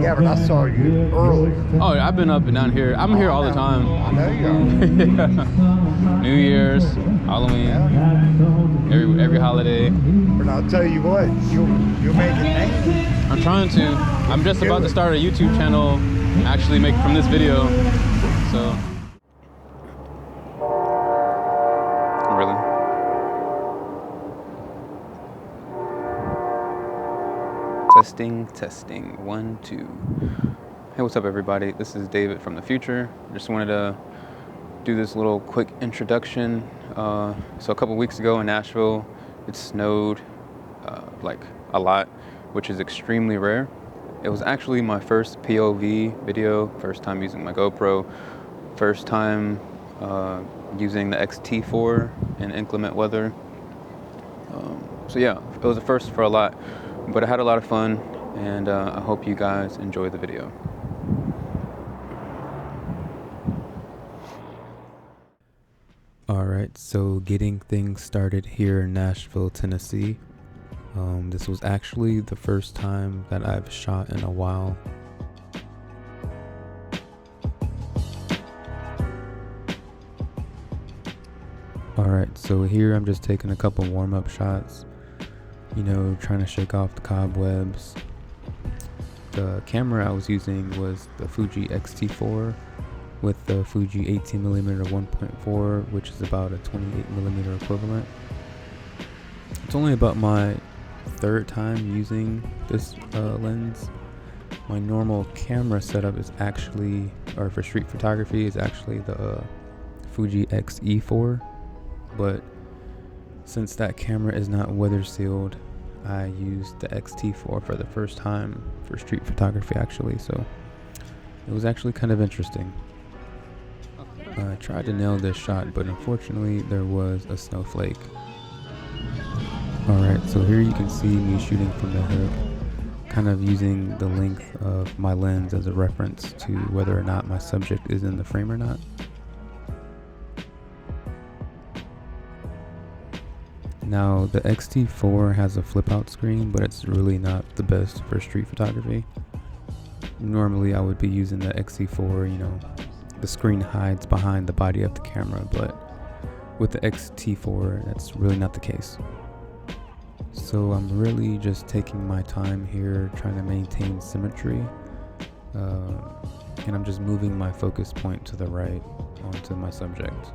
Yeah, but I saw you earlier. Oh, I've been up and down here. I'm here all the time. I know you are. New Year's, Halloween, every holiday. But I'll tell you what, you'll make it name. I'm trying to. I'm just about to start a YouTube channel, actually make from this video. So. Really? Testing, 1, 2. Hey, what's up everybody? This is David from the future. Just wanted to do this little quick introduction. So a couple weeks ago in Nashville, it snowed like a lot, which is extremely rare. It was actually my first POV video, first time using my GoPro, first time using the X-T4 in inclement weather. So yeah, it was a first for a lot, but I had a lot of fun, and I hope you guys enjoy the video. Alright, so getting things started here in Nashville, Tennessee. This was actually the first time that I've shot in a while. Alright, so here I'm just taking a couple warm-up shots, you know, trying to shake off the cobwebs. The camera I was using was the Fuji X-T4 with the Fuji 18mm 1.4, which is about a 28mm equivalent. It's only about my third time using this lens. My normal camera setup is actually, or for street photography, is actually the Fuji X-E4, but since that camera is not weather sealed, I used the X-T4 for the first time for street photography actually, so it was actually kind of interesting. I tried to nail this shot, but unfortunately there was a snowflake. Alright, so here you can see me shooting from the hip, kind of using the length of my lens as a reference to whether or not my subject is in the frame or not. Now, the X-T4 has a flip out screen, but it's really not the best for street photography. Normally I would be using the X-T4, you know, the screen hides behind the body of the camera, but with the X-T4 that's really not the case. So I'm really just taking my time here, trying to maintain symmetry, and I'm just moving my focus point to the right onto my subject.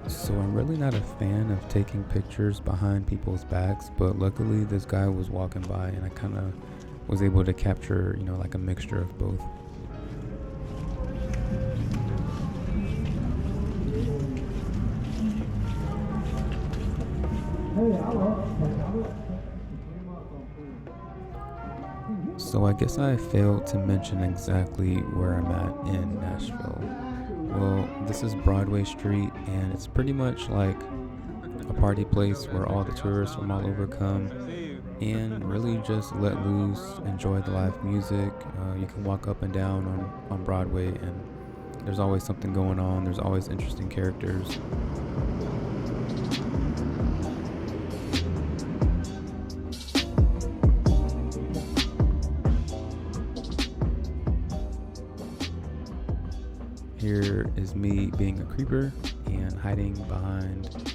So I'm really not a fan of taking pictures behind people's backs, but luckily this guy was walking by and I kind of was able to capture, you know, like a mixture of both. So I guess I failed to mention exactly where I'm at in Nashville. Well, this is Broadway Street, and it's pretty much like a party place where all the tourists from all over come and really just let loose, enjoy the live music. You can walk up and down on Broadway, and there's always something going on. There's always interesting characters. Here is me being a creeper and hiding behind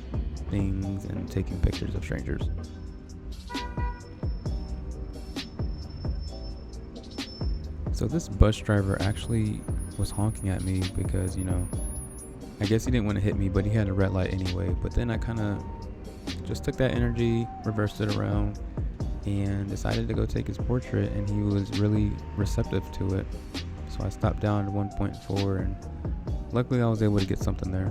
things and taking pictures of strangers. So this bus driver actually was honking at me because, you know, I guess he didn't want to hit me, but he had a red light anyway. But then I kind of just took that energy, reversed it around, and decided to go take his portrait, and he was really receptive to it. So I stopped down to 1.4, and luckily I was able to get something there.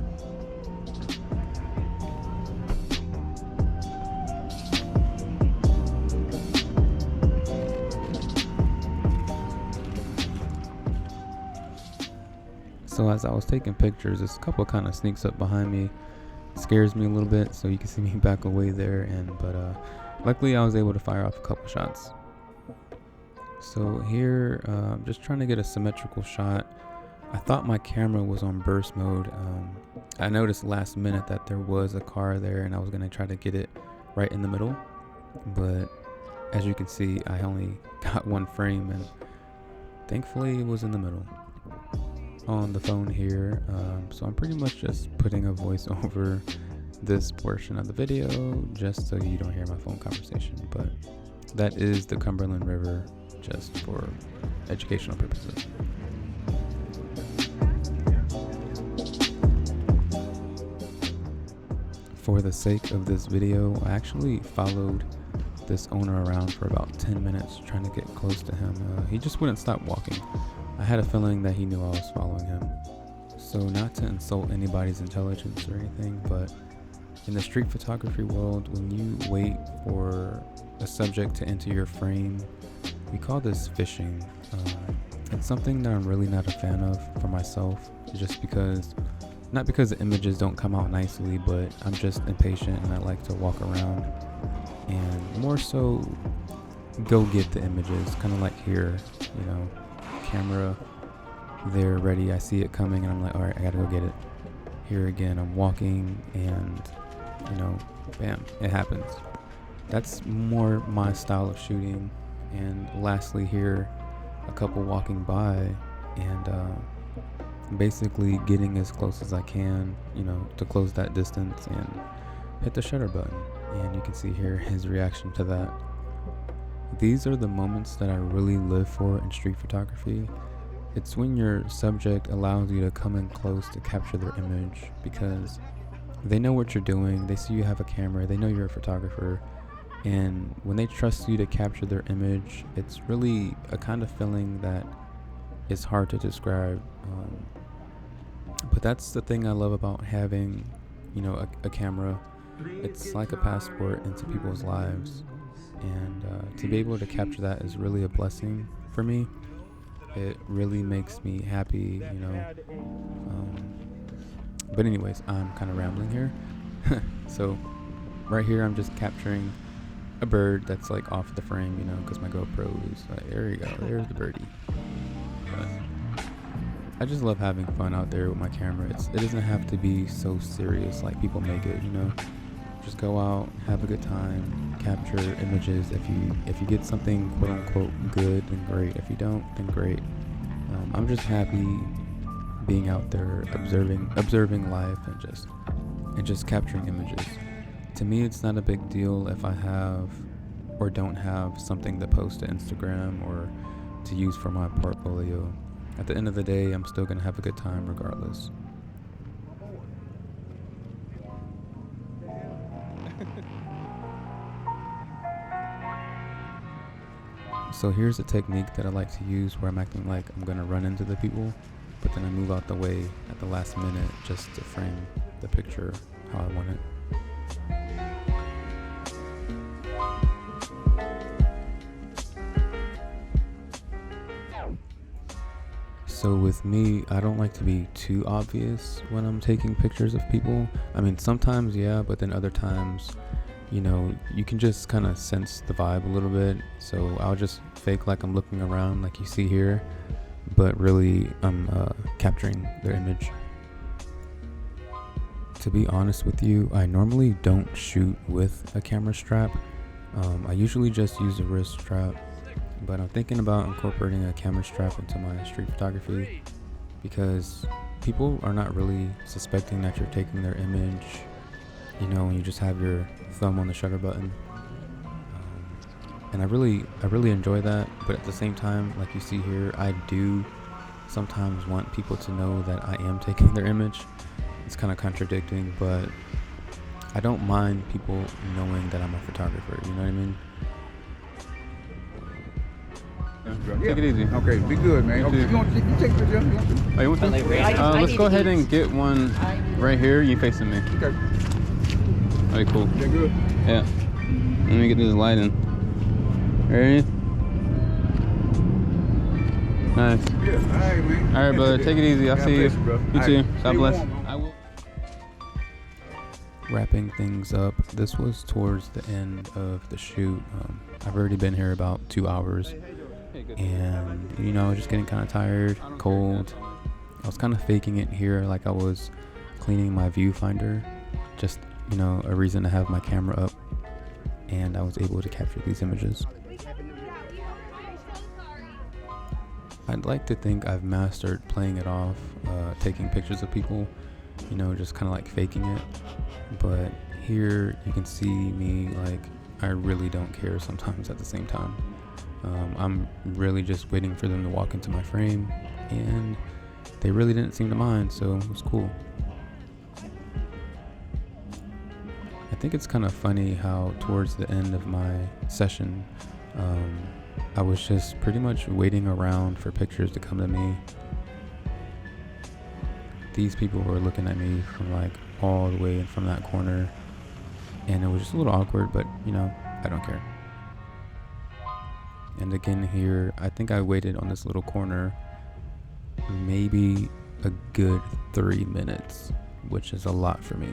So as I was taking pictures, this couple kind of sneaks up behind me, scares me a little bit, so you can see me back away there, but luckily I was able to fire off a couple shots. So here, I'm just trying to get a symmetrical shot. I thought my camera was on burst mode. I noticed last minute that there was a car there, and I was gonna try to get it right in the middle, but as you can see, I only got one frame, and thankfully it was in the middle on the phone here. So I'm pretty much just putting a voice over this portion of the video just so you don't hear my phone conversation. But that is the Cumberland River, just for educational purposes. For the sake of this video, I actually followed this owner around for about 10 minutes trying to get close to him. He just wouldn't stop walking. I had a feeling that he knew I was following him. So not to insult anybody's intelligence or anything, but in the street photography world, when you wait for a subject to enter your frame, we call this fishing. It's something that I'm really not a fan of for myself, just because, not because the images don't come out nicely, but I'm just impatient and I like to walk around and more so go get the images, kind of like here, you know, camera there ready, I see it coming and I'm like, all right, I gotta go get it. Here again, I'm walking and, you know, bam, it happens. That's more my style of shooting. And lastly here, a couple walking by and basically getting as close as I can, you know, to close that distance and hit the shutter button. And you can see here his reaction to that. These are the moments that I really live for in street photography. It's when your subject allows you to come in close to capture their image, because they know what you're doing, they see you have a camera, they know you're a photographer, and when they trust you to capture their image, it's really a kind of feeling that is hard to describe. But that's the thing I love about having, you know, a camera. It's like a passport into people's lives, and to be able to capture that is really a blessing for me. It really makes me happy, you know. But anyways, I'm kind of rambling here. So right here I'm just capturing a bird that's like off the frame, you know, because my GoPro is there you go, there's the birdie. But I just love having fun out there with my camera. It doesn't have to be so serious like people make it, you know. Just go out, have a good time, capture images. If you get something quote unquote good, then great. If you don't, then great. I'm just happy being out there observing life and just capturing images. To me, it's not a big deal if I have or don't have something to post to Instagram or to use for my portfolio. At the end of the day, I'm still gonna have a good time regardless. So here's a technique that I like to use where I'm acting like I'm gonna run into the people, but then I move out the way at the last minute just to frame the picture how I want it. So with me, I don't like to be too obvious when I'm taking pictures of people. I mean, sometimes yeah, but then other times, you know, you can just kind of sense the vibe a little bit. So I'll just fake like I'm looking around like you see here, but really I'm capturing their image. To be honest with you, I normally don't shoot with a camera strap. I usually just use a wrist strap, but I'm thinking about incorporating a camera strap into my street photography because people are not really suspecting that you're taking their image, you know, when you just have your thumb on the shutter button. And I really enjoy that, but at the same time, like you see here, I do sometimes want people to know that I am taking their image. It's kind of contradicting, but I don't mind people knowing that I'm a photographer, you know what I mean? Yeah. Take it easy. Okay, be good, man. Okay, you take the jump. Oh, you want to? Let's go ahead and get one right here. You facing me. Okay. Alright, cool. Yeah, good. Yeah. Let me get this lighting. Ready? Nice. Yeah, all right, man. Alright, brother. Take it easy. I'll see you. You too. God bless. Wrapping things up, this was towards the end of the shoot. I've already been here about 2 hours, and you know, just getting kind of tired, cold. I was kind of faking it here, like I was cleaning my viewfinder, just, you know, a reason to have my camera up, and I was able to capture these images. I'd like to think I've mastered playing it off, taking pictures of people, you know, just kind of like faking it. But here you can see me, like, I really don't care sometimes at the same time. I'm really just waiting for them to walk into my frame, and they really didn't seem to mind, so it was cool. I think it's kind of funny how towards the end of my session, I was just pretty much waiting around for pictures to come to me. These people were looking at me from like all the way from that corner, and it was just a little awkward, but you know, I don't care. And again here, I think I waited on this little corner maybe a good 3 minutes, which is a lot for me.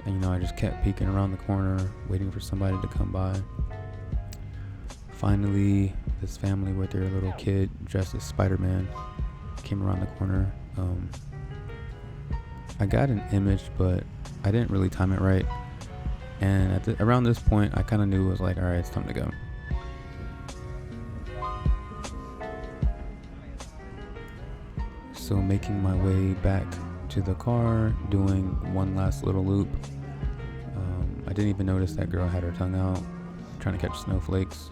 And you know, I just kept peeking around the corner, waiting for somebody to come by. Finally, this family with their little kid dressed as Spider-Man came around the corner. I got an image, but I didn't really time it right. And around this point, I kind of knew it was like, all right, it's time to go. So making my way back to the car, doing one last little loop. I didn't even notice that girl had her tongue out, trying to catch snowflakes.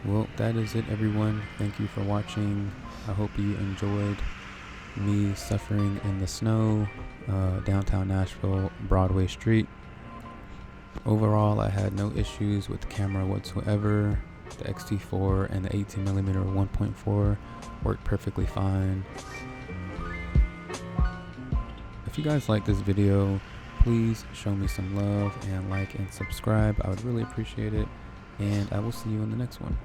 Well, that is it, everyone. Thank you for watching. I hope you enjoyed me suffering in the snow, downtown Nashville, Broadway Street. Overall, I had no issues with the camera whatsoever. The X-T4 and the 18mm 1.4 worked perfectly fine. If you guys like this video, please show me some love and like and subscribe. I would really appreciate it. And I will see you in the next one.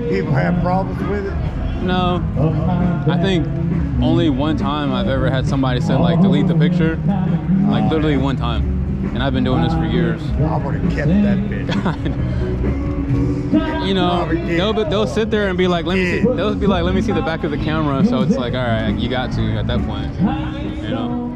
People have problems with it? No, I think only one time I've ever had somebody say like delete the picture, like literally one time, and I've been doing this for years. I would have kept that bitch. You know, they'll sit there and be like, let me see the back of the camera, so it's like, all right, you got to at that point, you know.